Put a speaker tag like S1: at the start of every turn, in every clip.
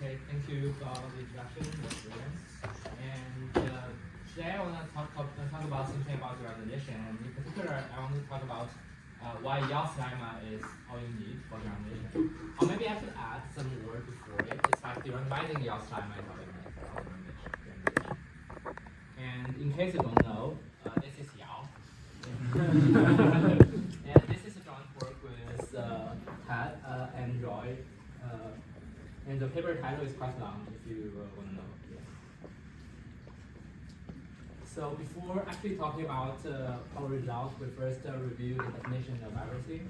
S1: Okay, thank you for the introduction, students. And today I want to talk about something about derandomization, and in particular, I want to talk about why Jiatu lemma is all you need for derandomization. Or maybe I should add some word before it. It's like derandomizing Jiatu lemma is all you need for derandomization. And in case you don't know, this is Yao. And this is a joint work with Ted and Roy. And the paper title is quite long if you want to know. Yeah. So before actually talking about our results, we first review the definition of everything.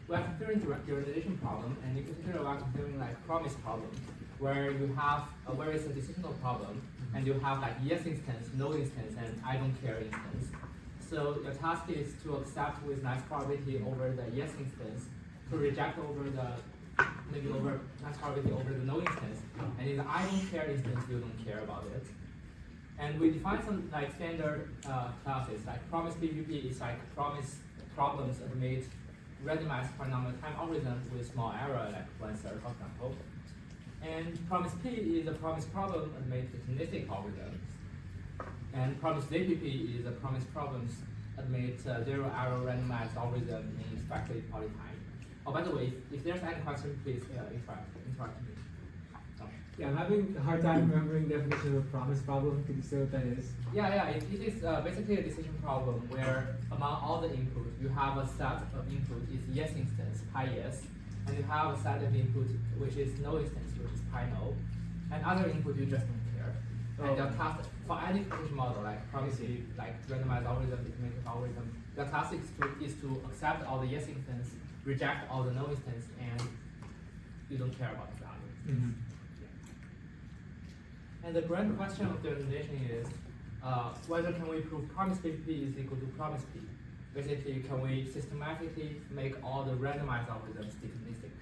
S1: We are considering derandomization problem, and in particular, we are considering like promise problem, where you have where it's a decisional problem, and you have like yes instance, no instance, and I don't care instance. So your task is to accept with nice probability over the yes instance, to reject over the maybe over nice probability over the no instance, and in the I don't care instance, you don't care about it. And we define some like standard classes, like promise PBP is like promise problems that made randomized polynomial time algorithm with small error, like 1/3, for example. And promise P is a promise problem that made deterministic algorithms. And promise JPP is a promise problems that made zero error randomized algorithm in expected polytime. Oh, by the way, if there's any question, please interrupt me.
S2: Yeah, I'm having a hard time remembering the definition of a promise problem. Could you say what that is?
S1: Yeah, it is basically a decision problem where among all the input, you have a set of input is yes instance, pi yes, and you have a set of input which is no instance, which is pi no, and other input you just don't care. And your task for any decision model, like probably like randomized algorithm, deterministic algorithm, the task is to accept all the yes instance, reject all the no instance, and you don't care about the value.
S2: Mm-hmm.
S1: And the grand question of derandomization is whether can we prove promise PBP is equal to promise P. Basically, can we systematically make all the randomized algorithms deterministic?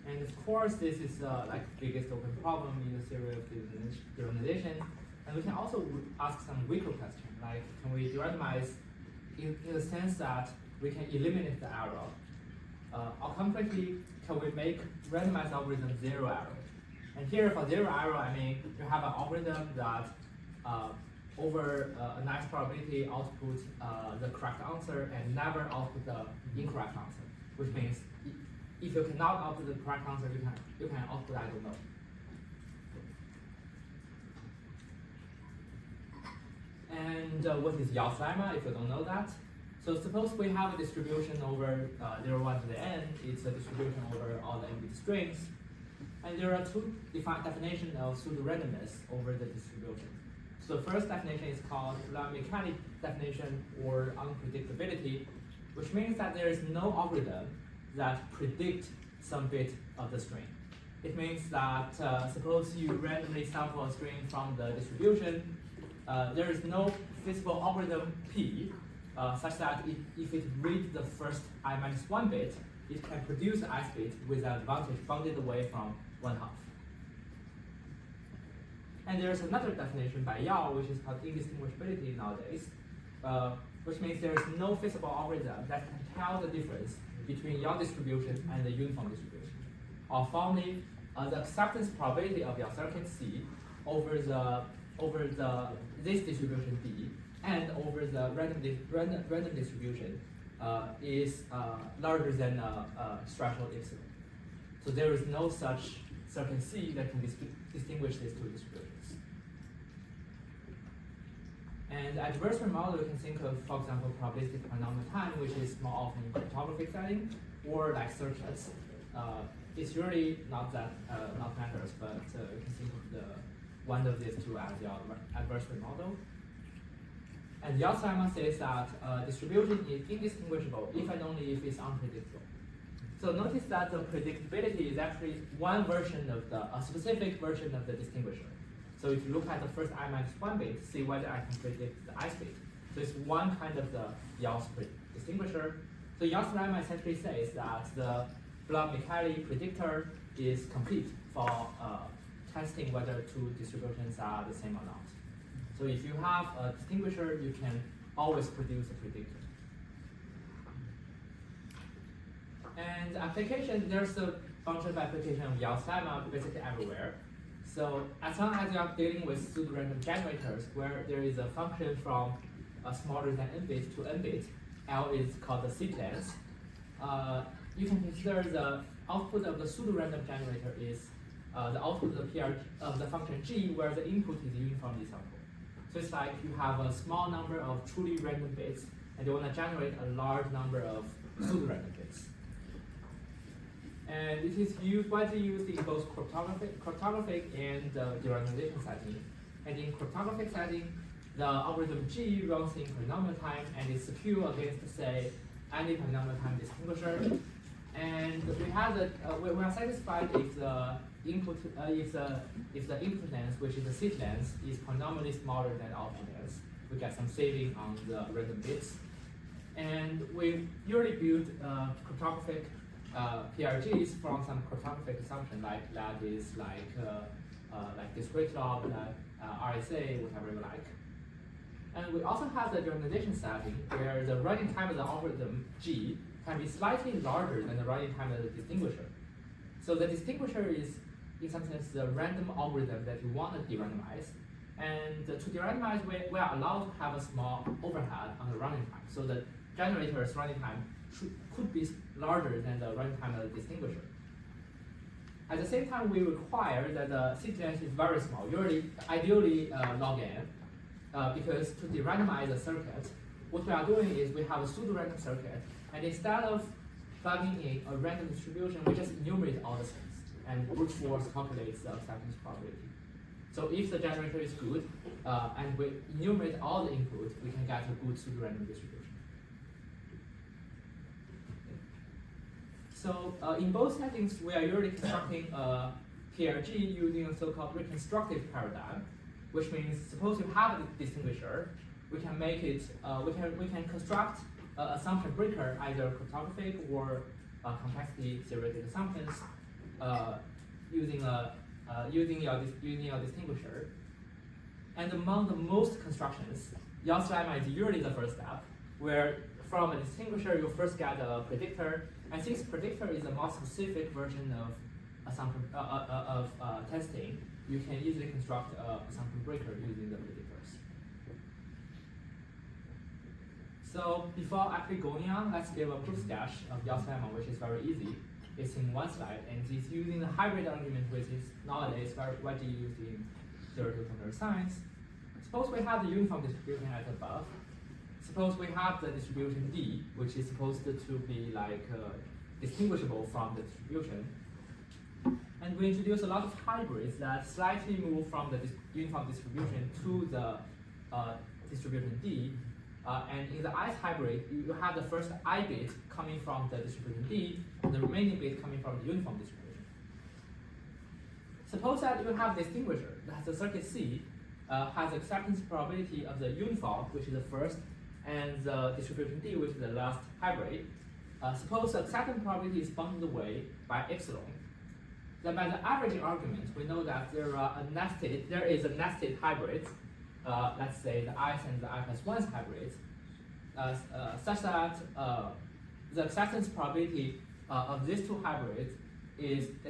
S1: And of course, this is like the biggest open problem in the theory of derandomization. And we can also ask some weaker question, like can we derandomize in the sense that we can eliminate the error? Or concretely, can we make randomized algorithm zero error? And here for zero error, I mean you have an algorithm that over a nice probability output the correct answer and never output the incorrect answer, which means if you cannot output the correct answer, you can output I don't know. And what is Jiatu lemma if you don't know that? So suppose we have a distribution over 0, 1 to the n. It's a distribution over all the n-bit strings. And there are two definitions of pseudorandomness over the distribution. So the first definition is called Lemma definition or unpredictability, which means that there is no algorithm that predicts some bit of the string. It means that suppose you randomly sample a string from the distribution, there is no feasible algorithm P such that if it reads the first I-1 bit, it can produce the ith bit with an advantage bounded away from 1/2. And there's another definition by Yao, which is called indistinguishability nowadays, which means there is no feasible algorithm that can tell the difference between your distribution and the uniform distribution. Or finally, the acceptance probability of your circuit C over this distribution D and over the random distribution is larger than threshold epsilon. So there is no such circuit C that can distinguish these two distributions. And adversarial model, you can think of, for example, probabilistic polynomial time, which is more often in cryptographic setting, or like circuits. It's really not that not matters, but you can think of one of these two as your adversarial model. And Jiatu lemma says that distribution is indistinguishable if and only if it's unpredictable. So notice that the predictability is actually one version of a specific version of the distinguisher. So if you look at the first I-1 bit, see whether I can predict the ith bit. So it's one kind of the Jiatu distinguisher. So Jiatu lemma essentially says that the Bloch-Michaeli predictor is complete for testing whether two distributions are the same or not. So if you have a distinguisher, you can always produce a predictor. And application, there's a function application of Yale's lemma basically everywhere. So as long as you are dealing with pseudorandom generators where there is a function from smaller than n bit to n bit, L is called the sequence. You can consider the output of the pseudorandom generator is the output of the PRG of the function g, where the input is uniformly sampled. So it's like you have a small number of truly random bits, and you want to generate a large number of pseudorandom bits. And it is widely used in both cryptographic and derandomization setting. And in cryptographic setting, the algorithm G runs in polynomial time and is secure against, say, any polynomial time distinguisher. And we are satisfied if the input if the input length, which is the seed length, is polynomially smaller than the output length. We get some saving on the random bits. And we usually build cryptographic PRGs from some cryptographic assumption, like that is like discrete log, RSA, whatever you like. And we also have the derandomization setting where the running time of the algorithm G can be slightly larger than the running time of the distinguisher. So the distinguisher is, in some sense, the random algorithm that you want to derandomize. And to derandomize, we are allowed to have a small overhead on the running time. So the generator's running time could be larger than the running time of the distinguisher. At the same time, we require that the seed length is very small, ideally log n, because to derandomize a circuit, what we are doing is we have a pseudo-random circuit, and instead of plugging in a random distribution, we just enumerate all the things, and brute force calculates the acceptance probability. So if the generator is good, and we enumerate all the inputs, we can get a good pseudo-random distribution. So in both settings, we are usually constructing a PRG using a so-called reconstructive paradigm, which means suppose you have a distinguisher, we can make it, we can construct an assumption breaker, either cryptographic or complexity theoretic assumptions, using your distinguisher. And among the most constructions, Yale's lemma is usually the first step, where from a distinguisher you first get a predictor, and since predictor is a more specific version of assumption testing, you can easily construct an assumption breaker using the predictors. So before actually going on, let's give a proof sketch of Yale's lemma, which is very easy. It's in one slide, and it's using the hybrid argument, which is nowadays very widely used in theoretical computer science. Suppose we have the uniform distribution at above. Suppose we have the distribution D, which is supposed to be like distinguishable from the distribution. And we introduce a lot of hybrids that slightly move from the uniform distribution to the distribution D. And in the ith hybrid, you have the first I bit coming from the distribution D, and the remaining bit coming from the uniform distribution. Suppose that you have a distinguisher that has a circuit C, has acceptance probability of the uniform, which is the first, and the distribution D, which is the last hybrid. Suppose the acceptance probability is bounded away by epsilon. Then by the averaging argument, we know that there is a nested hybrid, let's say the I and the I plus 1 hybrids, such that the acceptance probability of these two hybrids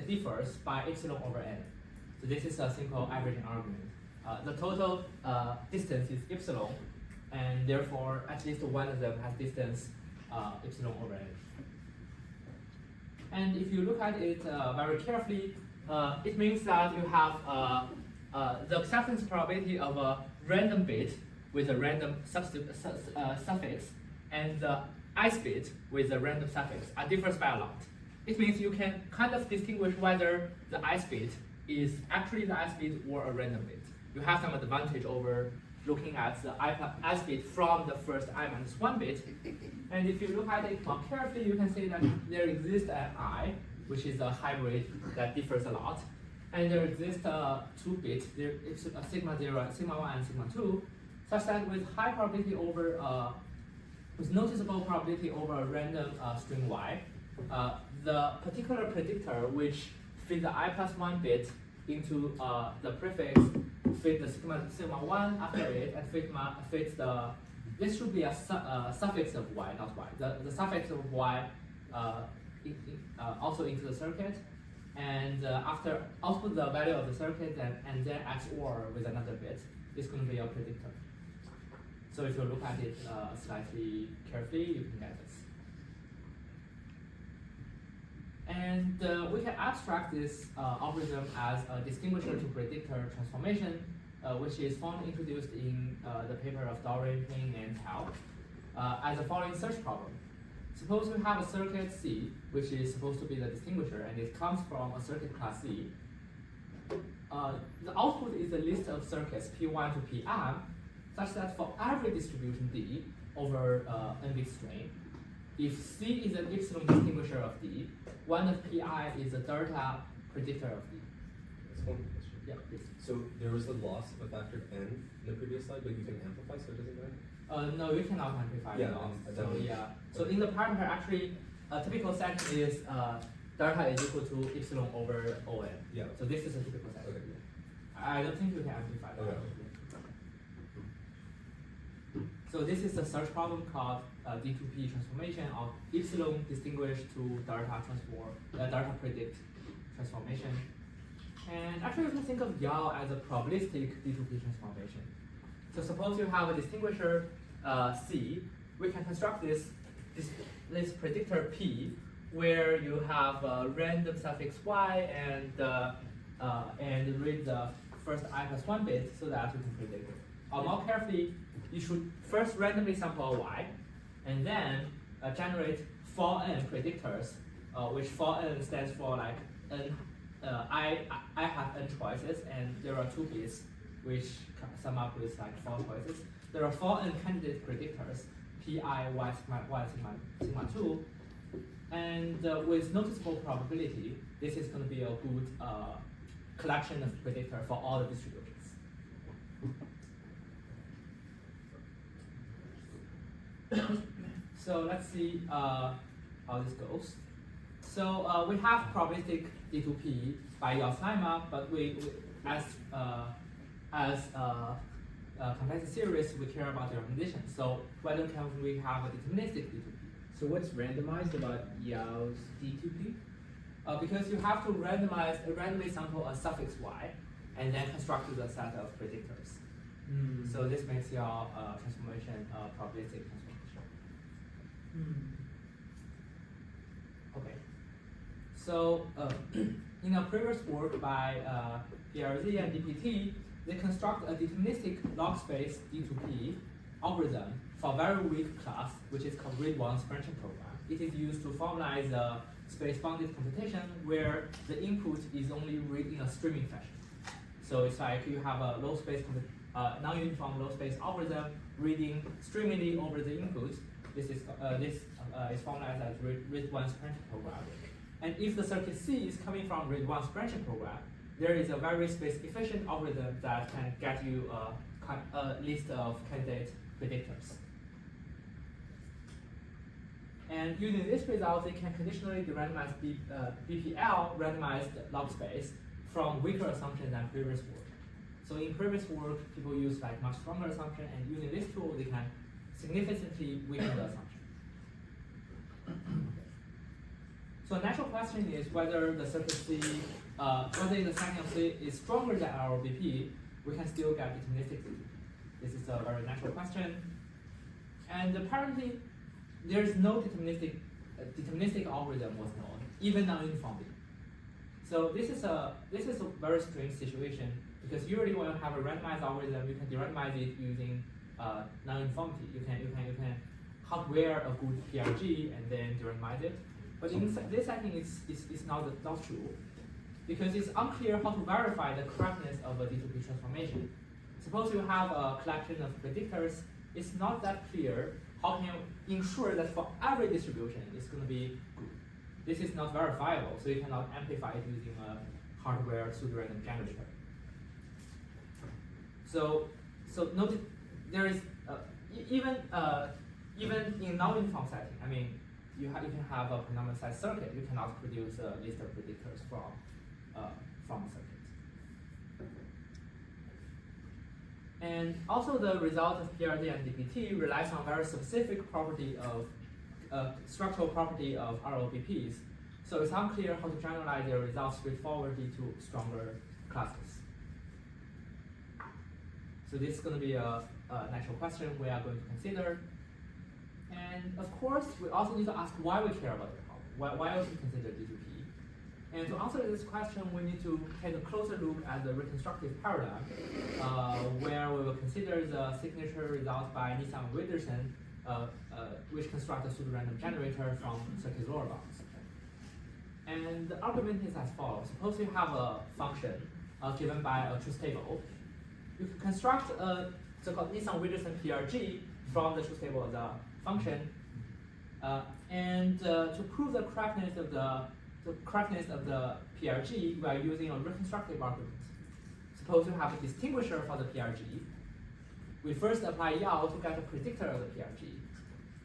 S1: differs by epsilon over n. So this is a simple averaging argument. The total distance is epsilon, and therefore at least one of them has distance epsilon over n. And if you look at it very carefully, it means that you have the acceptance probability of a random bit with a random suffix and the ith bit with a random suffix differs by a lot. It means you can kind of distinguish whether the ith bit is actually the ith bit or a random bit. You have some advantage over looking at the ith bit from the first I minus 1 bit. And if you look at it more carefully, you can see that there exists an I, which is a hybrid that differs a lot. And there exist two bits, it's sigma 0, sigma 1, and sigma 2, such that with high probability over, with noticeable probability over a random string y, the particular predictor which fit the I plus 1 bit into the prefix, fit the sigma 1 after it, and fit the, this should be a suffix of y, not y. The suffix of y also into the circuit, and after output the value of the circuit and then XOR with another bit, it's going to be a predictor. So if you look at it slightly carefully, you can get this. And we can abstract this algorithm as a distinguisher to predictor transformation, which is formally introduced in the paper of Doron, Pyne, and Al, as the following search problem. Suppose we have a circuit C, which is supposed to be the distinguisher, and it comes from a circuit class C. The output is a list of circuits P1 to Pm, such that for every distribution D over n-bit string, if C is an epsilon distinguisher of D, one of Pi is a delta predictor of D.
S3: That's one question.
S1: Yeah, please.
S3: So there was the loss of a factor of n in the previous slide, but you can amplify, so it doesn't matter?
S1: No, you cannot amplify
S3: Yeah,
S1: the loss.
S3: and
S1: So
S3: then-
S1: yeah. So in the parameter, actually, a typical setting is delta is equal to epsilon over On.
S3: Yeah.
S1: So this is a typical setting.
S3: Okay.
S1: I don't think you can amplify that.
S3: Okay.
S1: So this is a search problem called D2P transformation of epsilon distinguished to delta predict transformation. And actually, you can think of YAO as a probabilistic D2P transformation. So suppose you have a distinguisher C, we can construct this predictor P, where you have a random suffix y and read the first I plus 1 bit so that you can predict it. Or more carefully, you should first randomly sample a y, and then generate 4n predictors, which 4n stands for like n. I have n choices, and there are 2 bits which sum up with like 4 choices. There are 4n candidate predictors, Pi, y, sigma 2, and with noticeable probability, this is going to be a good collection of predictor for all the distributions. So let's see how this goes. So we have probabilistic D2P by Yale's lemma, but we as complexity series, we care about derandomization. So whether can we have a deterministic D2P?
S2: So what's randomized about Yao's D2P?
S1: Because you have to randomly sample a suffix y, and then construct a set of predictors. So this makes your transformation probabilistic transformation. Okay. So in a previous work by PRG and DPT, they construct a deterministic log space D2P algorithm for a very weak class, which is called read-once branching program. It is used to formalize a space-bounded computation where the input is only read in a streaming fashion. So it's like you have a low space, non-uniform low space algorithm reading streamingly over the input. This is formalized as read-once branching program. And if the circuit C is coming from read-once branching program, there is a very space-efficient algorithm that can get you a list of candidate predictors. And using this result, they can conditionally derandomize BPL randomized log space from weaker assumptions than previous work. So in previous work, people use like much stronger assumption, and using this tool, they can significantly weaken the assumption. So a natural question is whether the circuit C, whether the setting of C is stronger than ROBP, we can still get deterministic D2P. This is a very natural question. And apparently, there is no deterministic algorithm was known, even non-uniformly. So this is a very strange situation, because usually when you have a randomized algorithm, you can derandomize it using non-uniformity. You can hardware a good PRG and then derandomize it. But in this setting, it's not true, because it's unclear how to verify the correctness of a D2P transformation. Suppose you have a collection of predictors, it's not that clear how can you ensure that for every distribution it's going to be good. This is not verifiable, so you cannot amplify it using a hardware pseudorandom generator. So notice there is even in non-uniform setting. I mean, you can have a polynomial-sized circuit. You cannot produce a list of predictors from a circuit. And also, the result of PRG and DPT relies on very specific property of structural property of ROBPs. So it's unclear how to generalize their results straightforwardly to stronger classes. So this is going to be a natural question we are going to consider. And of course, we also need to ask why we care about the problem. Why we consider D2P? And to answer this question, we need to take a closer look at the reconstructive paradigm, where we will consider the signature results by Nisan and Wigderson, which construct a pseudorandom generator from circuit lower bounds. And the argument is as follows. Suppose you have a function given by a truth table. You can construct a so-called Nisan-Wigderson PRG from the truth table of the function, and to prove the correctness of the PRG, we are using a reconstructive argument. Suppose you have a distinguisher for the PRG. We first apply Yao to get a predictor of the PRG,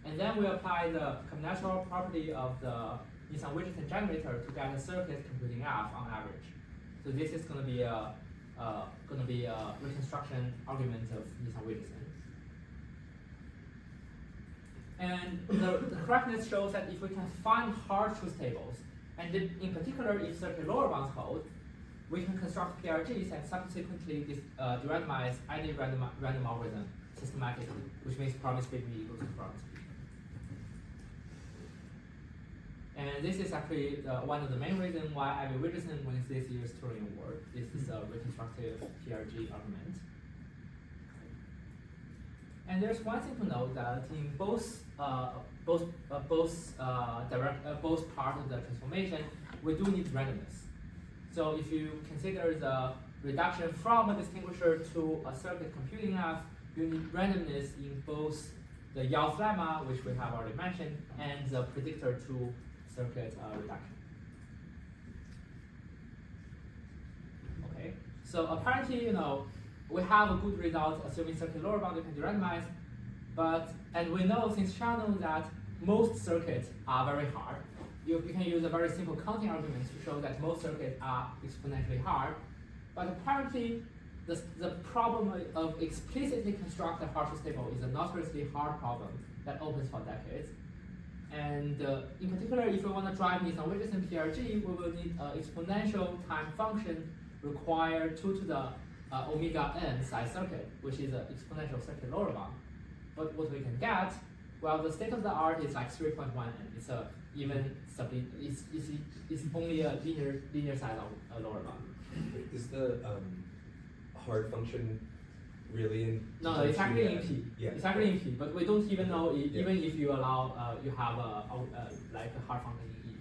S1: and then we apply the combinatorial property of the Nisan-Wigderson generator to get a circuit computing F on average. So this is going to be a reconstruction argument of Nisan-Wigderson. And the correctness shows that if we can find hard truth tables, and in particular if circuit lower bounds hold, we can construct PRGs and subsequently derandomize any random algorithm systematically, which means promise PBP equals to promise PBP. And this is actually one of the main reasons why Wigderson wins this year's Turing Award. This is a reconstructive PRG argument. And there's one thing to note that in both parts of the transformation, we do need randomness. So if you consider the reduction from a distinguisher to a circuit computing F, you need randomness in both the Yau's lemma, which we have already mentioned, and the predictor to circuit reduction. Okay, so apparently, we have a good result assuming circuit lower bound can derandomize, and we know since Zhan knows that most circuits are very hard. You can use a very simple counting argument to show that most circuits are exponentially hard, but apparently the problem of explicitly construct a hard truth table is a notoriously hard problem that opens for decades. And in particular, if we want to drive Nisan-Wigderson PRG, we will need an exponential time function required 2 to the omega n size circuit, which is an exponential circuit lower bound. But what we can get, well, the state of the art is like 3.1 n. It's a it's only a linear size of a lower bound.
S3: Is the hard function really in?
S1: No, it's actually in P.
S3: Yeah.
S1: It's actually in P, but we don't even know even if you allow you have like a hard function in E.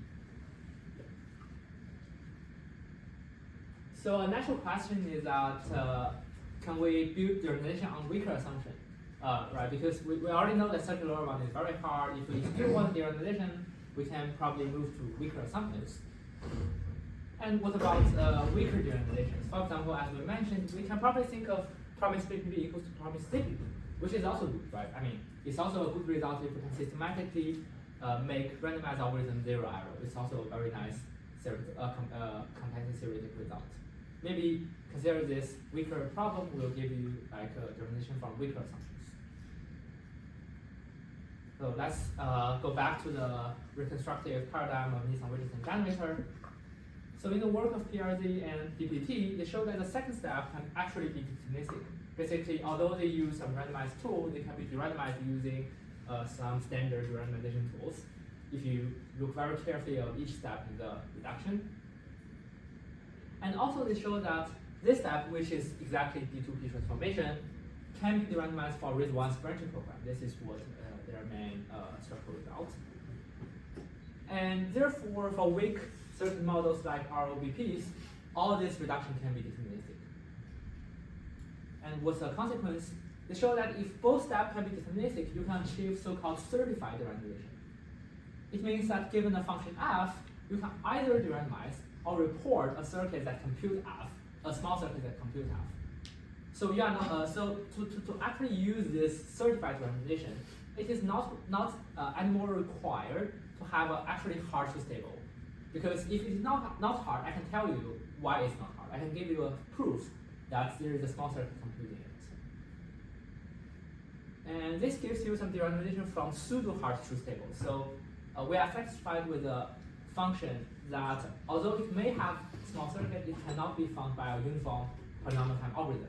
S1: So a natural question is that can we build derandomization on weaker assumption, right? Because we already know that circuit lower bound is very hard. If we still want derandomization, we can probably move to weaker assumptions. And what about weaker derandomizations? For example, as we mentioned, we can probably think of promise PBP equals to promise CPP, which is also good, right? I mean, it's also a good result if we can systematically make randomized algorithm 0 error. It's also a very nice competitive theoretic result. Maybe consider this weaker problem will give you like a determination from weaker assumptions. So let's go back to the reconstructive paradigm of Nisan-Wigderson generator. So in the work of PRG and PBP, they show that the second step can actually be deterministic. Basically, although they use some randomized tool, they can be derandomized using some standard derandomization tools. If you look very carefully at each step in the reduction. And also they show that this step, which is exactly D2P transformation, can be derandomized for RIS1's branching program. This is what their main structural result. And therefore, for weak circuit models like ROBPs, all this reduction can be deterministic. And what's the consequence? They show that if both steps can be deterministic, you can achieve so-called certified derandomization. It means that given a function f, you can either derandomize or report a circuit that computes f, a small circuit that computes f. So so to actually use this certified derandomization, it is not anymore required to have an actually hard truth table. Because if it is not hard, I can tell you why it's not hard. I can give you a proof that there is a small circuit computing it. And this gives you some derandomization from pseudo-hard truth tables. So we are satisfied with the function that, although it may have small circuit, it cannot be found by a uniform polynomial time algorithm,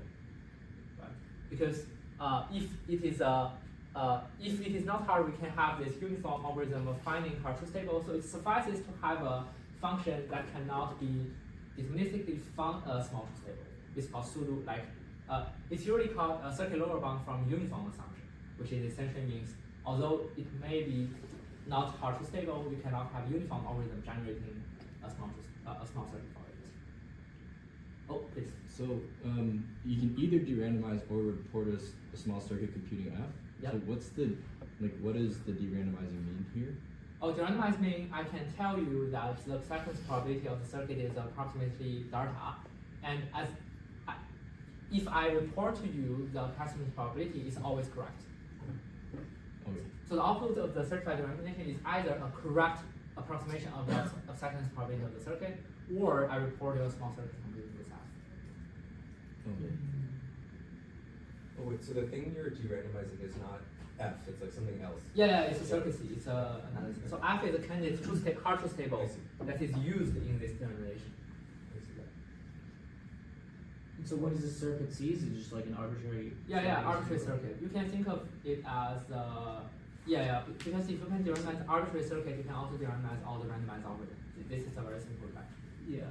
S1: right? Because if it is not hard, we can have this uniform algorithm of finding hard-true stable. So it suffices to have a function that cannot be deterministically found small true stable. It's called pseudo, it's usually called a circuit lower bound from uniform assumption, which is essentially means although it may be not hard true stable, you cannot have uniform algorithm generating a small circuit for it. Oh, please.
S4: So you can either derandomize or report a small circuit computing F.
S1: Yep.
S4: So what does the derandomizing mean here?
S1: Oh, derandomized means I can tell you that the acceptance probability of the circuit is approximately delta, and if I report to you the acceptance probability is always correct.
S4: Okay.
S1: So the output of the certified derandomization is either a correct approximation of the acceptance probability of the circuit, or I report a small circuit computed with F.
S4: Okay.
S3: Oh wait, so the thing you're derandomizing is not F, it's like something else.
S1: Yeah, it's a circuit C. It's a analysis. So F is a candidate hard true stable
S3: I see.
S1: that is used in this determination.
S3: I see that.
S5: So what is a circuit C? Is it just like an arbitrary?
S1: Arbitrary circuit. You can think of it as because if you can derandomize arbitrary circuit, you can also derandomize all the randomized algorithms. This is a very simple fact.
S5: Yeah.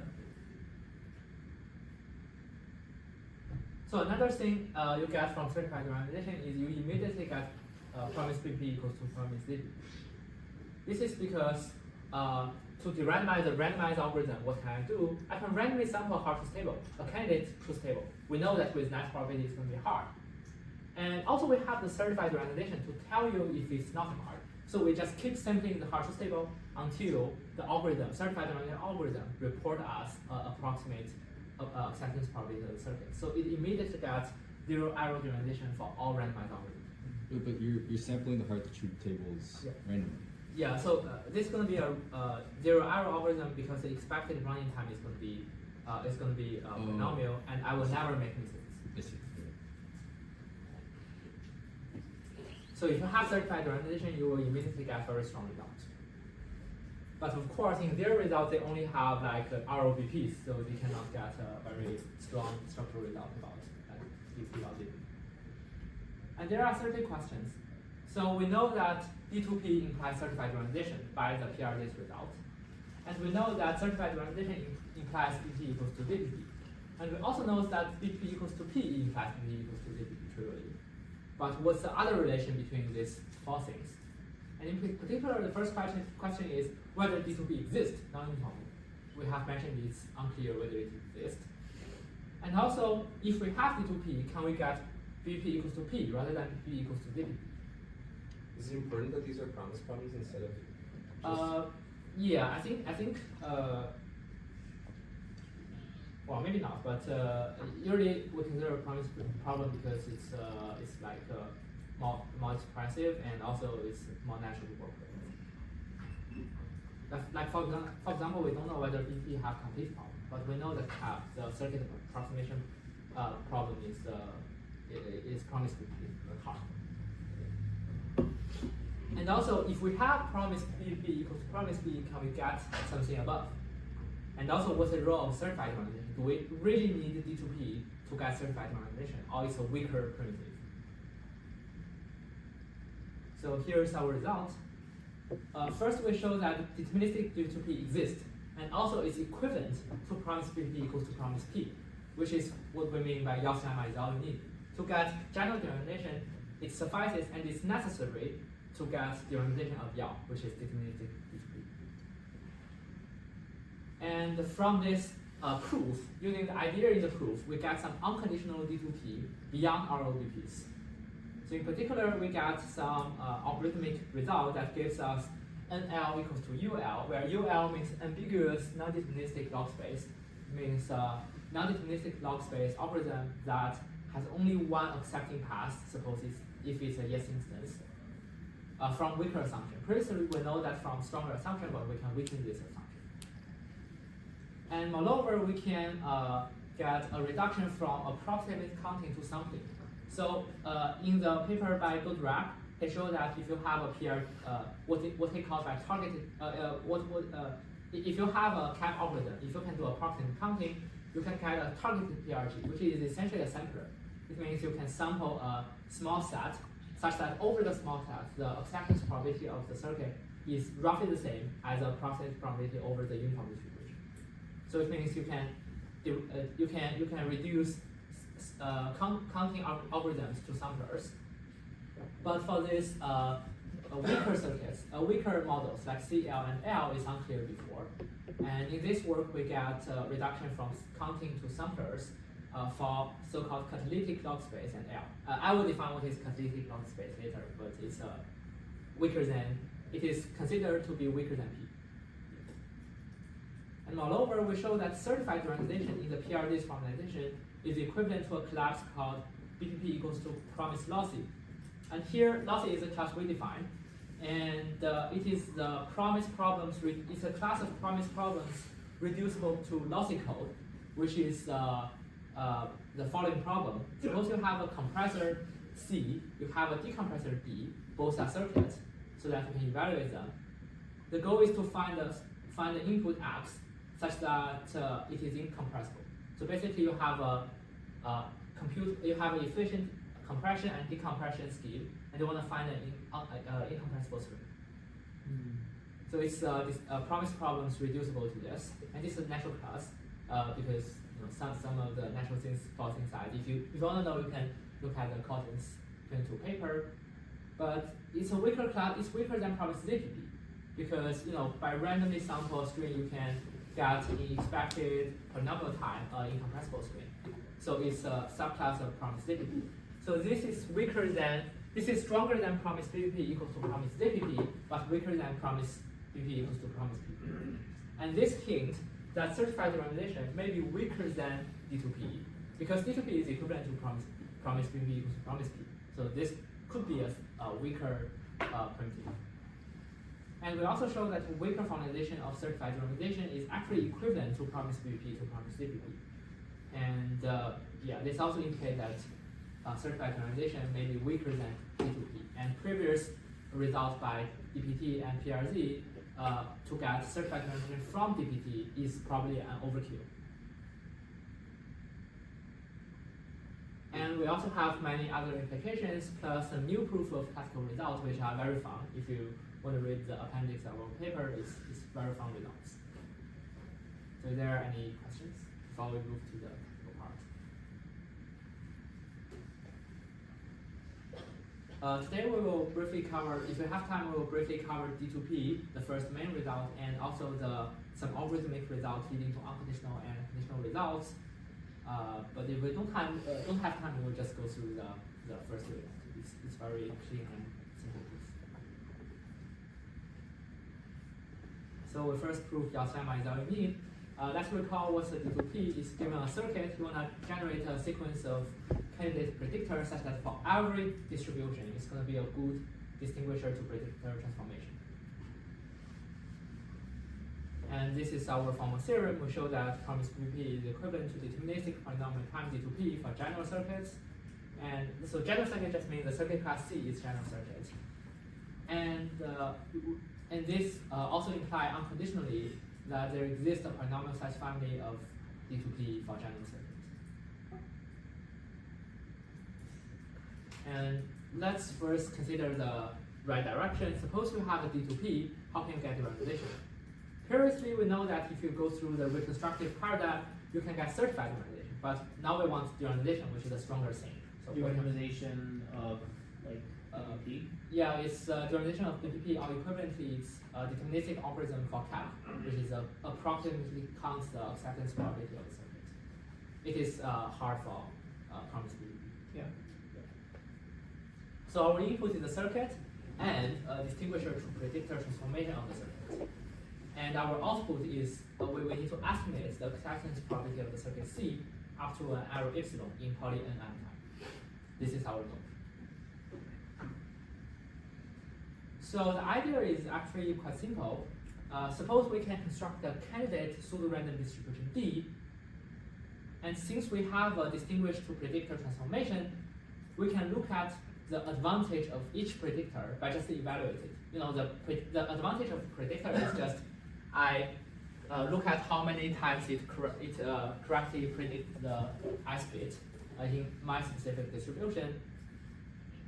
S1: So another thing you get from certified derandomization is you immediately get promise BP equals to promise DP. This is because to derandomize the randomized algorithm, what can I do? I can randomly sample hard true stable, a candidate true stable. We know that with nice probability it's going to be hard. And also we have the certified derandomization to tell you if it's not hard. So we just keep sampling the hard true stable until the algorithm, certified derandomization algorithm, report us approximate acceptance probability of the circuit. So it immediately gets zero error derandomization for all randomized algorithms.
S4: But you're sampling the hard-to-truth tables randomly.
S1: Yeah, so this is going to be a zero error algorithm because the expected running time is going to be polynomial, and I will never make mistakes.
S4: I see.
S1: So if you have certified derandomization, you will immediately get very strong results. But of course, in their results, they only have like ROBPs, so they cannot get a very strong structural result about it. And there are certain questions. So we know that D2P implies certified derandomization by the PRGs result. And we know that certified derandomization implies DP equals to DPP. And we also know that DP equals to P implies DP equals to DPP trivially. But what's the other relation between these four things? And in particular, the first question is whether D2P exists non-uniformly. We have mentioned it's unclear whether it exists. And also, if we have D2P, can we get BP equals to P rather than P equals to DP?
S3: Is it important that these are promise problems instead of just
S1: yeah, I think well, maybe not, but usually we consider a promise problem because it's like more expressive and also it's more natural to work with. Like for example, we don't know whether BP have complete problem, but we know that CAPP, the circuit approximation problem is promise BP hard. And also, if we have promise BP equals to promise B, can we get something above? And also, what's the role of certified derandomization? Do we really need D2P to get certified derandomization, or it's a weaker primitive? So here's our result. First, we show that deterministic D2P exists, and also is equivalent to promise BP equals to promise P, which is what we mean by Yau's lemma is all you need. To get general derandomization, it suffices and it's necessary to get derandomization of Yau, which is deterministic D2P. And from this proof, using the idea in the proof, we get some unconditional D2P beyond our ROBPs. So in particular, we get some algorithmic result that gives us NL equals to UL, where UL means ambiguous non-deterministic log space, means non-deterministic log space algorithm that has only one accepting path, suppose if it's a yes instance, from weaker assumption. Previously, we know that from stronger assumption, but we can weaken this assumption. And moreover, we can get a reduction from approximate counting to something. So in the paper by Doron, they show that if you have a PR, what he calls by targeted, if you have a CAPP algorithm, if you can do approximate counting, you can get a targeted PRG, which is essentially a sampler. It means you can sample a small set such that over the small set, the acceptance probability of the circuit is roughly the same as the approximate probability over the uniform distribution. So it means you can reduce counting algorithms to samplers. But for this weaker circuits, weaker models like C, L, and L is unclear before. And in this work, we get reduction from counting to samplers for so-called catalytic log space and L. I will define what is catalytic log space later, but it's weaker than, it is considered to be weaker than P. And moreover, we show that certified derandomization in the PRGs formalization is equivalent to a class called BPP equals to promise lossy. And here, lossy is a class we define, and it is the promise problems, it's a class of promise problems reducible to lossy code, which is the following problem. Suppose you have a compressor C, you have a decompressor D, both are circuits, so that you can evaluate them. The goal is to find the input X such that it is incompressible. So basically, you have you have an efficient compression and decompression scheme, and you want to find an incompressible string. So it's this promise problems reducible to this, and this is a natural class because some of the natural things falls inside. If you want to know, you can look at the Cotton's 22 paper, but it's a weaker class. It's weaker than promise ZPP because by randomly sample a string, you can get in expected polynomial time incompressible string. So it's a subclass of promise ZPP. So this is stronger than promise PPP equals to promise ZPP, but weaker than promise PP equals to promise PP. And this hints that certified derandomization may be weaker than D2P, because D2P is equivalent to promise PP equals to promise P. So this could be a weaker primitive. And we also show that weaker formalization of certified derandomization is actually equivalent to promise PPP to promise ZPP. And this also indicates that certified derandomization may be weaker than D2P. And previous results by DPT and PRZ to get certified derandomization from DPT is probably an overkill. And we also have many other implications, plus a new proof of classical results, which are very fun. If you want to read the appendix of our paper, it's very fun results. So are there any questions before we move to the part? Today we will briefly cover, if we have time, we will briefly cover D2P, the first main result, and also some algorithmic results leading to unconditional and conditional results. But if we don't have time, we'll just go through the first result. It's very clean and simple proof. So we first prove Lemma is all you need. Let's recall what's the D2P. It's given a circuit, you want to generate a sequence of candidate predictors such that for every distribution, it's going to be a good distinguisher to predictor transformation. And this is our formal theorem. We show that promise PPP is equivalent to deterministic polynomial times D2P for general circuits. And so general circuit just means the circuit class C is general circuit. And this also implies unconditionally that there exists a polynomial size family of D2P for general circuits. And let's first consider the right direction. Suppose you have a D2P, how can you get derandomization? Previously, we know that if you go through the reconstructive paradigm, you can get certified derandomization. But now we want derandomization, which is a stronger thing. So
S5: derandomization of like PPP?
S1: Yeah, it's derandomization of PPP, or equivalently, it's a deterministic algorithm for CAPP, which is approximately counts the acceptance probability of the circuit. It is hard for promise PPP.
S5: Yeah.
S1: So our input is the circuit and a distinguisher to predictor transformation of the circuit. And our output is we need to estimate the acceptance probability of the circuit C up to an error epsilon in poly n time. This is our goal. So the idea is actually quite simple. Suppose we can construct a candidate pseudo-random distribution D, and since we have a distinguished to predictor transformation, we can look at the advantage of each predictor by just evaluating it. The advantage of predictor is just I look at how many times it correctly predicts the ice bit in my specific distribution.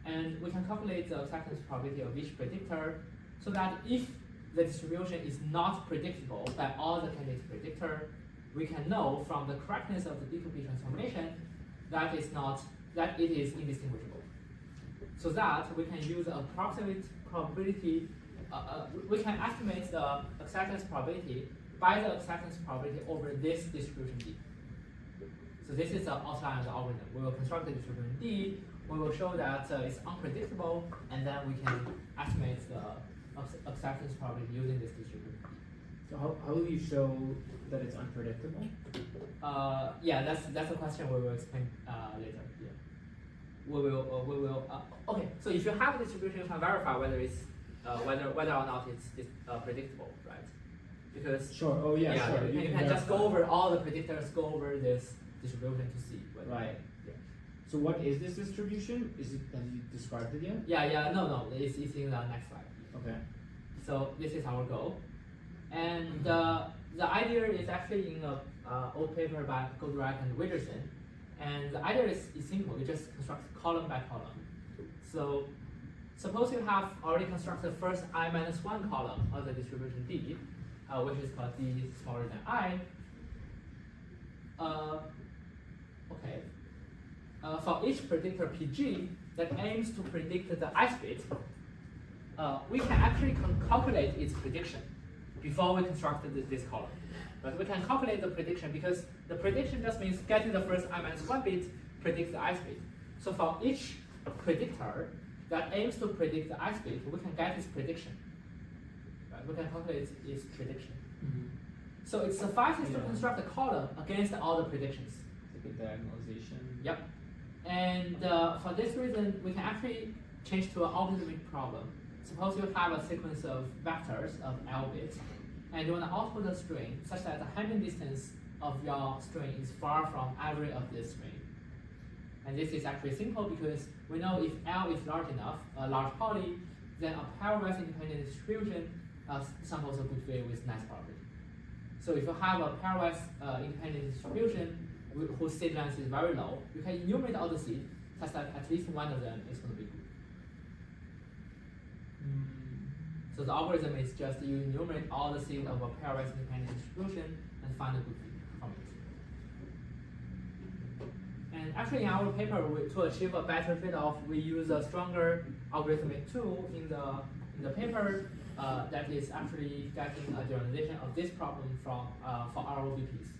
S1: And we can calculate the acceptance probability of each predictor so that if the distribution is not predictable by all the candidate predictor, we can know from the correctness of the D2P transformation that it is indistinguishable. So that we can use the approximate probability, we can estimate the acceptance probability by the acceptance probability over this distribution D. So this is the outline of the algorithm. We will construct the distribution D, we will show that it's unpredictable, and then we can estimate the acceptance probability using this distribution.
S5: So how will you show that it's unpredictable?
S1: Yeah, that's a question we will explain later. Yeah, we will. Okay, so if you have a distribution, you can verify whether it's whether or not it's predictable, right? Because
S5: Sure. Oh yeah. Sure.
S1: You can just go over all the predictors, go over this distribution to see whether.
S5: Right.
S1: Yeah.
S5: So what is this distribution? Have you described it yet?
S1: Yeah. No. It's in the next slide.
S5: Okay.
S1: So this is our goal, and the idea is actually in a old paper by Doron and Wigderson, and the idea is simple. You just construct column by column. So suppose you have already constructed the first I-1 column of the distribution D, which is called D smaller than I. Okay. For each predictor PG that aims to predict the ice bit, we can actually calculate its prediction before we constructed this column. But we can calculate the prediction because the prediction just means getting the first I-1 bit predicts the ice bit. So for each predictor that aims to predict the ice bit, we can get its prediction. Right? We can calculate its prediction.
S5: Mm-hmm.
S1: So it suffices to construct a column against all the predictions.
S5: Like a diagonalization.
S1: Yep. And for this reason, we can actually change to an algorithmic problem. Suppose you have a sequence of vectors of L bits, and you want to output a string such that the handling distance of your string is far from every of this string. And this is actually simple because we know if L is large enough, a large poly, then a pairwise independent distribution samples a good field with nice probability. So if you have a pairwise independent distribution whose seed length is very low, you can enumerate all the seeds such that at least one of them is going to be good. So the algorithm is just you enumerate all the seeds of a pairwise independent distribution and find a good fit from it. And actually in our paper, to achieve a better trade-off, we use a stronger algorithmic tool in the paper that is actually getting a generalization of this problem from for ROBPs.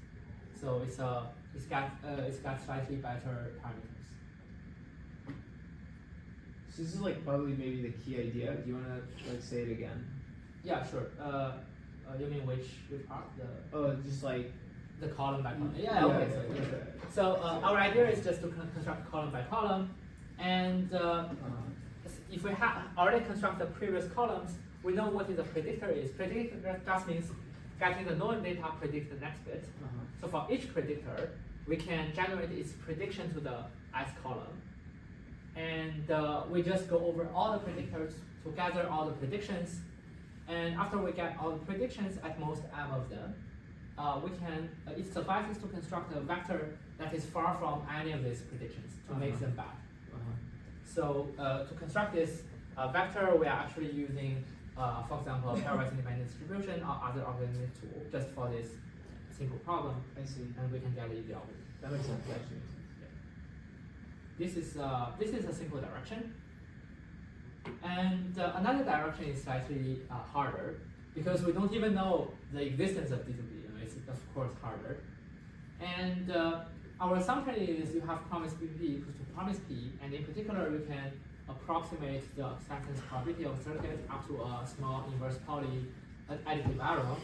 S1: So it's got slightly better parameters.
S5: So this is like probably maybe the key idea. Do you want to like say it again?
S1: Yeah, sure. You mean which part?
S5: Oh, just like
S1: the column by column. Yeah. Okay. So our idea is just to construct column by column, and if we have already constructed previous columns, we know what the predictor is. Predictor just means getting the known data predict the next bit. So for each predictor, we can generate its prediction to the ith column. And we just go over all the predictors to gather all the predictions. And after we get all the predictions, at most m of them, it suffices to construct a vector that is far from any of these predictions to make them bad. So to construct this vector, we are actually using, for example, a pairwise independent distribution or other algorithmic tool just for this simple problem.
S5: I see.
S1: And we can get the algorithm.
S5: That makes sense. Actually.
S1: This is a simple direction, and another direction is slightly harder because we don't even know the existence of D2P. It's of course harder, and our assumption is you have promise PBP equals to promise P, and in particular you can approximate the acceptance probability of a circuit up to a small inverse poly additive error,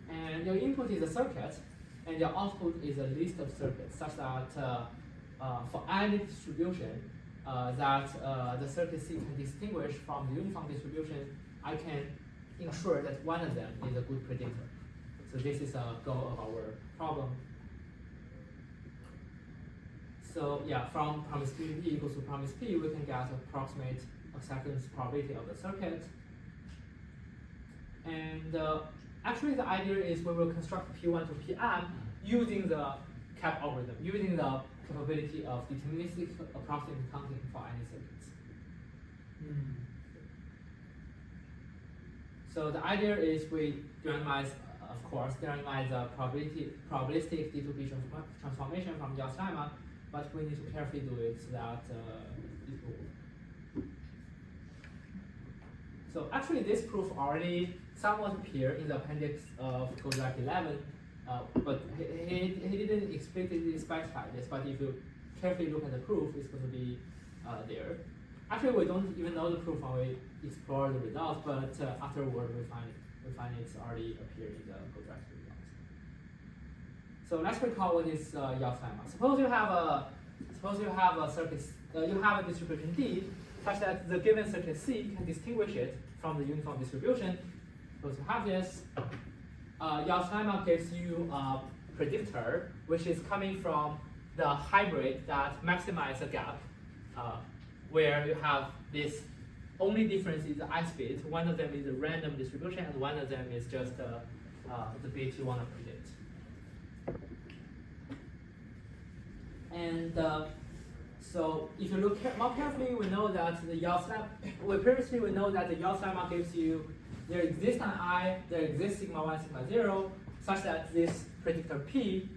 S1: and your input is a circuit, and your output is a list of circuits such that. For any distribution that the circuit C can distinguish from the uniform distribution, I can ensure that one of them is a good predictor. So this is a goal of our problem. So yeah, from promise P equals to promise P, we can get approximate acceptance probability of the circuit. And actually the idea is we will construct P1 to Pm using the CAPP algorithm, using the capability of deterministic approximate counting for any circuits. So the idea is we derandomize, of course, derandomize the probabilistic D2P transformation from Gauss lemma, but we need to carefully do it so that it will work. So actually this proof already somewhat appeared in the appendix of CodeLab 11, but he didn't explicitly specify this, but if you carefully look at the proof, it's going to be there. Actually, we don't even know the proof when we explore the results, but afterward we find it's already appeared in the CodeLab results. So let's recall what is Gauss lemma. Suppose you have a circuit, you have a distribution D such that the given circuit C can distinguish it from the uniform distribution. Suppose you have this. Gauss lemma gives you a predictor which is coming from the hybrid that maximizes the gap, where you have this only difference is the I bit. One of them is a random distribution, and one of them is just the bit you want to predict. And so if you look more carefully, we know that the Gauss lemma, we know that the Gauss lemma gives you there exists an I, there exists sigma 1, sigma 0, such that this predictor P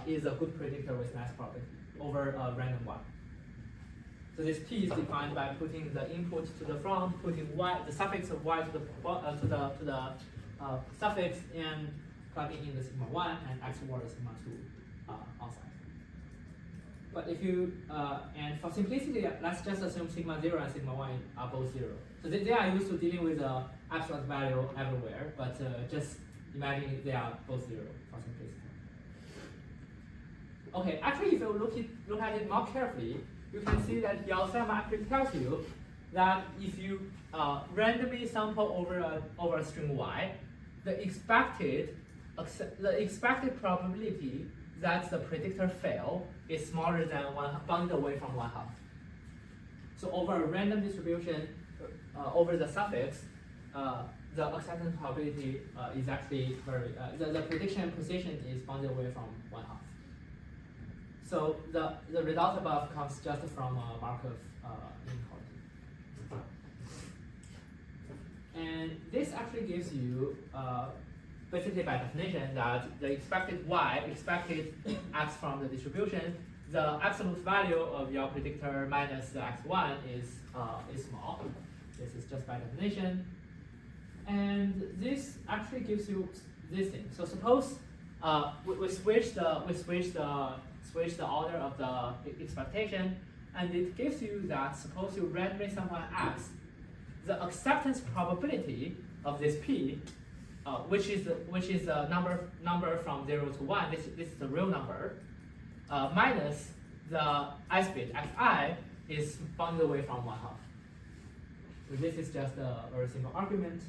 S1: is a good predictor with nice probability over a random Y. So this P is defined by putting the input to the front, putting Y, the suffix of Y to the suffix, and plugging in the sigma 1 and XOR the sigma 2 outside. But if you, and for simplicity, let's just assume sigma 0 and sigma 1 are both 0. So they are used to dealing with the absolute value everywhere, but just imagine they are both 0 for simplicity. Okay, actually if you look at it more carefully, you can see that Gauss lemma actually tells you that if you randomly sample over a string Y, the expected probability that the predictor fail is smaller than bounded away from 1/2. So over a random distribution over the suffix, the acceptance probability is actually very, the prediction precision is bounded away from 1/2. So the result above comes just from Markov inequality. And this actually gives you, basically by definition, that the expected Y, expected X from the distribution, the absolute value of your predictor minus the X1 is small. This is just by definition. And this actually gives you this thing. So suppose we switch the order of the expectation, and it gives you that suppose you randomly sample X, the acceptance probability of this P, which is the number from 0 to 1. This is the real number, minus the I bit Xi is bounded away from 1/2. So this is just a very simple argument.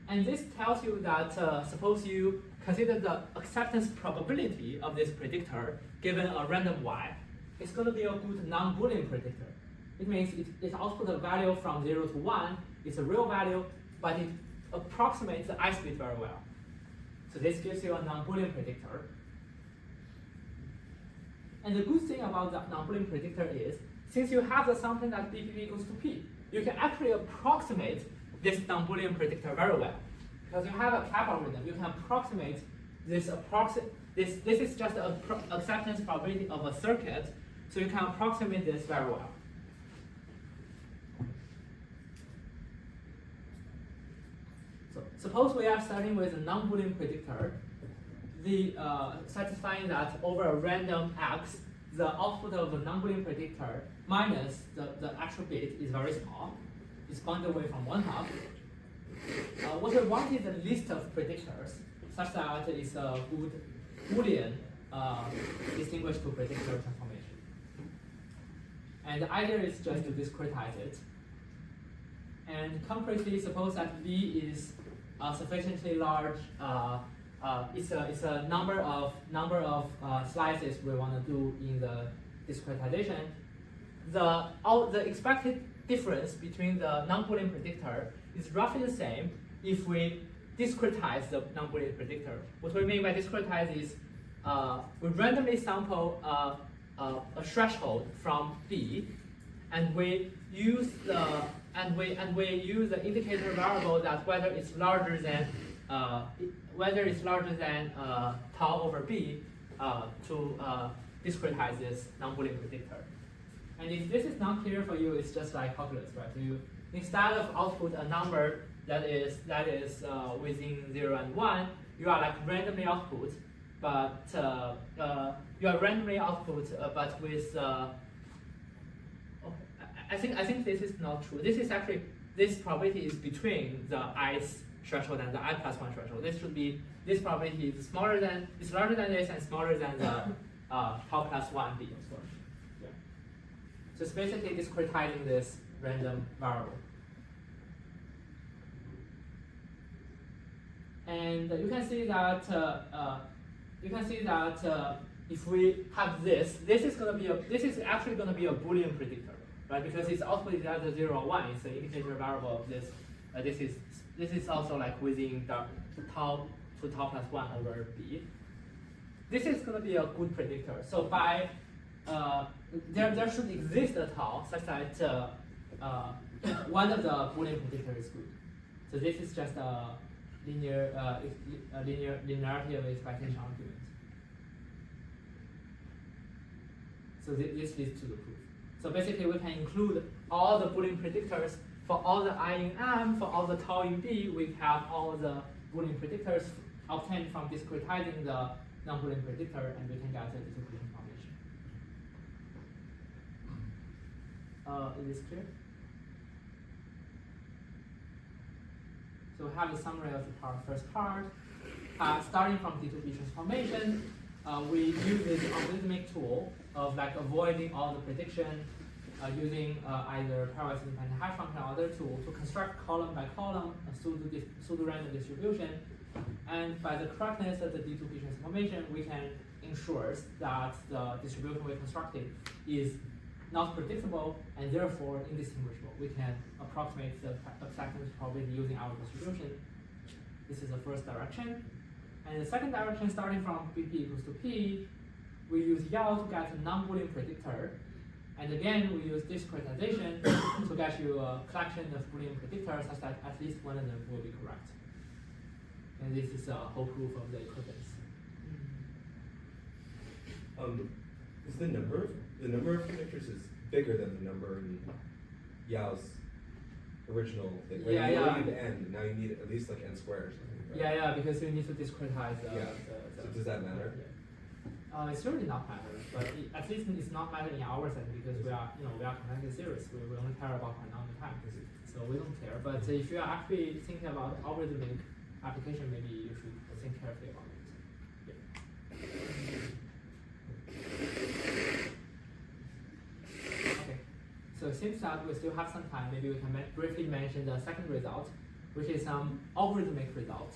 S1: And this tells you that suppose you consider the acceptance probability of this predictor given a random Y, it's going to be a good non-Boolean predictor. It means it outputs a value from 0 to 1. It's a real value, but it approximates the I bit very well. So this gives you a non-Boolean predictor. And the good thing about the non-Boolean predictor is, since you have the sampling that BPP equals to P, you can actually approximate this non-Boolean predictor very well. Because you have a CAPP algorithm, you can approximate this this is just an acceptance probability of a circuit, so you can approximate this very well. So suppose we are starting with a non-Boolean predictor, satisfying that over a random X, the output of the non-Boolean predictor minus the actual bit is very small. It's bounded away from 1/2. What we want is a list of predictors such that it's a good Boolean distinguished to predictor transformation. And the idea is just to discretize it. And concretely, suppose that V is sufficiently large. It's a number of slices we want to do in the discretization. The expected difference between the non-Boolean predictor is roughly the same if we discretize the non-Boolean predictor. What we mean by discretize is we randomly sample a threshold from B, and we use the indicator variable that whether it's larger than tau over B to discretize this non-Boolean predictor. And if this is not clear for you, it's just like calculus, right? You instead of output a number that is within 0 and 1, you are like randomly output, but but with I think this is not true. This is actually, this probability is between the i's threshold and the I plus 1 threshold. This probability is larger than this and smaller than the tau plus 1 b. Yeah. So it's basically discretizing this random variable. And you can see that if we have this is actually going to be a Boolean predictor, right? Because its output is either 0 or 1. It's the indicator variable of this. This is also like within the tau to tau plus 1 over b. This is going to be a good predictor. So by there should exist a tau such that one of the Boolean predictor is good. So this is just a linearity of expectation argument. So this leads to the proof. So basically, we can include all the Boolean predictors for all the I in M, for all the tau in B. We have all the Boolean predictors obtained from discretizing the non-Boolean predictor, and we can get the distribution formation. Is this clear? So we have the summary of the first part. Starting from D2P transformation, we use this algorithmic tool of like avoiding all the prediction using either pairwise independent hash function or other tool to construct column by column a pseudo-random distribution. And by the correctness of the D2P transformation, we can ensure that the distribution we constructed is not predictable and therefore indistinguishable. We can approximate the acceptance probability using our distribution. This is the first direction. And the second direction, starting from BP equals to P, we use YAO to get a non-Boolean predictor. And again, we use discretization to get you a collection of Boolean predictors such that at least one of them will be correct. And this is a whole proof of the equivalence.
S3: Is the number of predictors is bigger than the number in Yao's original thing? Right?
S1: Yeah,
S3: you
S1: yeah.
S3: don't need n. Now you need at least like n squared or something. Right?
S1: Yeah, because you need to discretize the.
S3: So does that matter?
S1: Yeah. It's really not matter, but at least it's not matter in our setting because we are connected series. We only care about polynomial time, so we don't care. But if you are actually thinking about algorithmic application, maybe you should think carefully about it. Yeah. Okay. So it seems that we still have some time. Maybe we can briefly mention the second result, which is some algorithmic result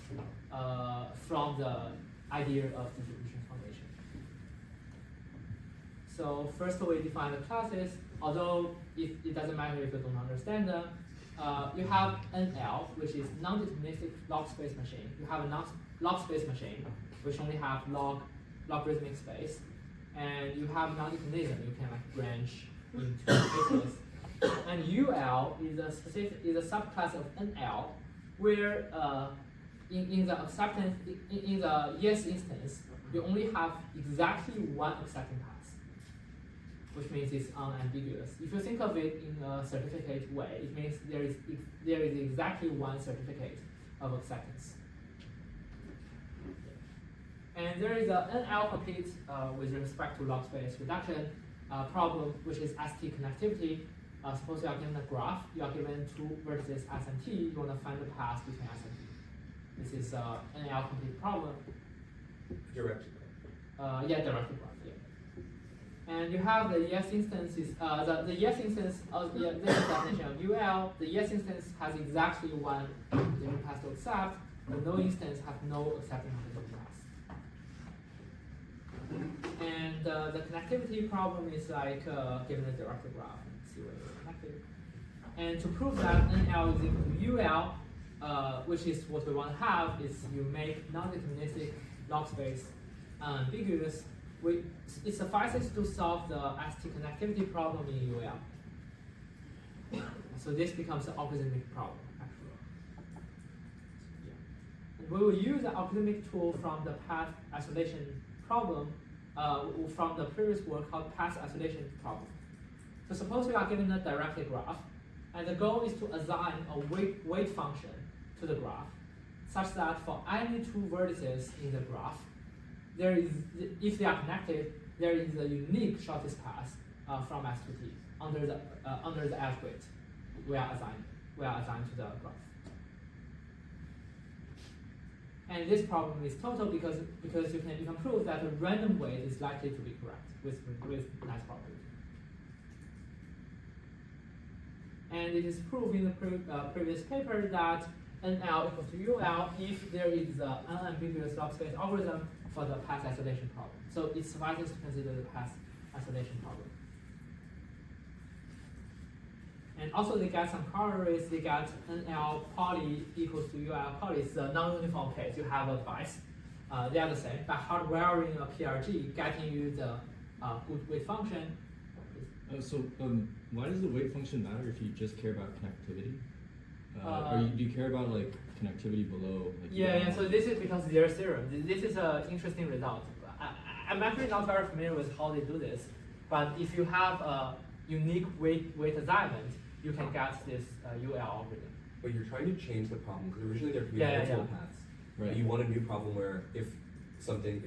S1: from the idea of distribution transformation. So first we define the classes, although it doesn't matter if you don't understand them. You have NL, which is non-deterministic log space machine. You have a log space machine, which only have logarithmic space. And you have non-determinism. You can like branch into spaces. And UL is a subclass of NL, where in the acceptance in the yes instance, you only have exactly one accepting path, which means it's unambiguous. If you think of it in a certificate way, it means there is exactly one certificate of acceptance. And there is a NL complete with respect to log space reduction problem, which is ST connectivity. Suppose you are given a graph, you are given two vertices S and T, you want to find the path between S and T. This is an NL complete problem.
S3: Directed.
S1: Yeah, directed graph, yeah. And you have the yes instances, the yes instance of this is the definition of UL. The yes instance has exactly one different path to accept, the no instance has no accepting different path. And the connectivity problem is like given a directed graph and see where they're connected. And to prove that NL is equal to UL, which is what we want to have, is you make non-deterministic log space unambiguous. It suffices to solve the ST connectivity problem in UL. So this becomes an algorithmic problem, actually. Yeah. And we will use the algorithmic tool from the path isolation problem from the previous work called path isolation problem. So suppose we are given a directed graph, and the goal is to assign a weight function to the graph, such that for any two vertices in the graph, there is, if they are connected, there is a unique shortest path from S to T under the edge weight we are assigned to the graph. And this problem is total because you can prove that a random weight is likely to be correct with nice probability. And it is proved in the previous paper that NL equals to UL if there is an unambiguous log space algorithm for the path isolation problem. So it suffices to consider the path isolation problem. And also they get some corollaries. They get NL poly equals to UL poly. It's a non-uniform case. You have a bias. They are the same. By hardwiring a PRG, getting you the good weight function.
S4: Why does the weight function matter if you just care about connectivity? Do you care about like connectivity below? Like,
S1: yeah. So this is because their theorem. This is an interesting result. I'm actually not very familiar with how they do this, but if you have a unique weight assignment, you can get this UL algorithm.
S3: But you're trying to change the problem because originally there could be
S1: Yeah,
S3: multiple
S1: yeah.
S3: paths.
S4: Right.
S3: But you want a new problem where if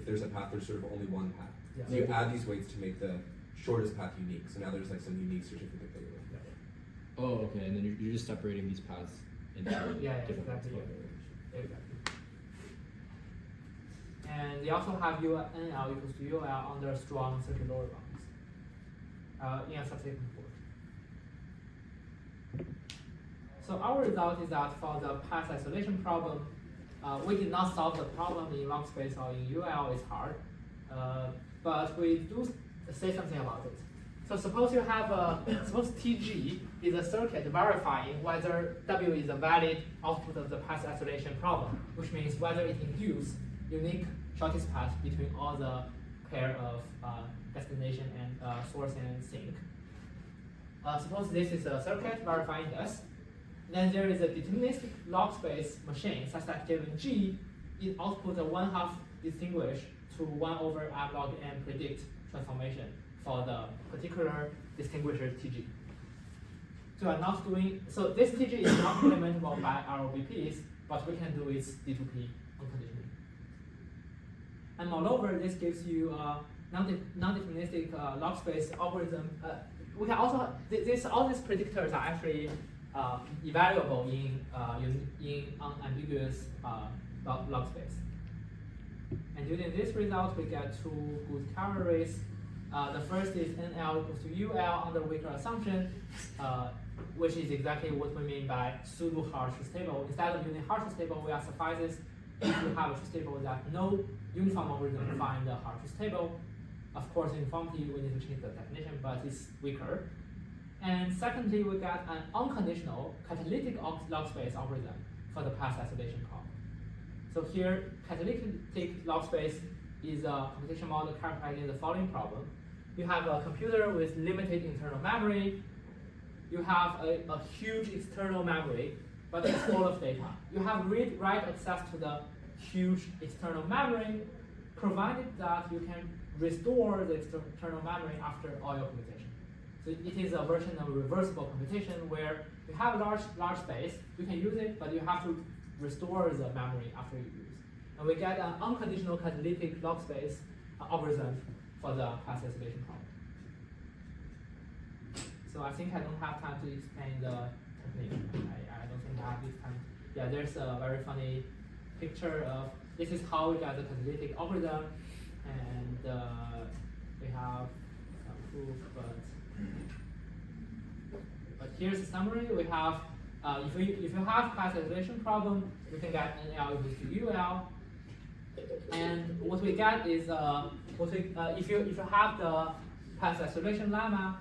S3: there's a path, there's sort of only one path.
S1: Yeah.
S3: So you add these weights to make the shortest path unique. So now there's like some unique certificate that you're looking at.
S4: Oh, okay. And then you're just separating these paths into
S1: Yeah,
S4: different
S1: exactly.
S4: paths.
S1: Yeah. Exactly. And they also have NL equals to UL under strong circular bounds in a subsequent work. So our result is that for the path isolation problem, we did not solve the problem in log space or in UL. It's hard, but we do say something about it. So suppose you have suppose TG is a circuit verifying whether W is a valid output of the path isolation problem, which means whether it induces unique shortest path between all the pair of destination and source and sink. Suppose this is a circuit verifying this. Then there is a deterministic log space machine such that given G, it outputs a 1/2 distinguish to 1 over M log N predict transformation for the particular distinguisher TG. So this TG is not implementable by ROBPs, but we can do its D2P unconditionally. And moreover, this gives you a non-deterministic log space algorithm. We can also all these predictors are actually evaluable in unambiguous log space. And using this result, we get two good corollaries. The first is NL equals to UL under weaker assumption, which is exactly what we mean by pseudo-hard truth table. Instead of using hard truth table, we are suffices if you have a truth table that no uniform algorithm can find the hard truth table. Of course, uniformity, we need to change the definition, but it's weaker. And secondly, we got an unconditional catalytic log space algorithm for the path isolation problem. So here, catalytic log space is a computation model characterizing the following problem. You have a computer with limited internal memory. You have a huge external memory, but it's full of data. You have read-write access to the huge external memory, provided that you can restore the external memory after all your computation. So it is a version of reversible computation where you have large space, you can use it, but you have to restore the memory after you use. And we get an unconditional catalytic log space algorithm for the path isolation problem. So I think I don't have time to explain the technique. I don't think I have this time. Yeah, there's a very funny picture of this is how we got the catalytic algorithm, and we have some proof, but here's the summary. We have if you have path isolation problem, we can get NL equals to UL, and what we get is if you have the path isolation lemma,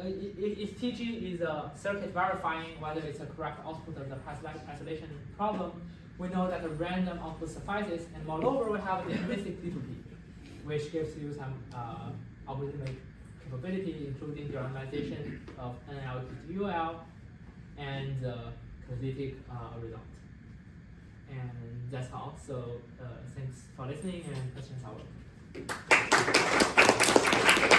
S1: if TG is a circuit verifying whether it's a correct output of the path isolation problem, we know that a random output suffices, and moreover, we have the deterministic D2P, which gives you some algorithmic capability, including derandomization of NL to UL and catalytic result. And that's all. So thanks for listening, and questions are welcome.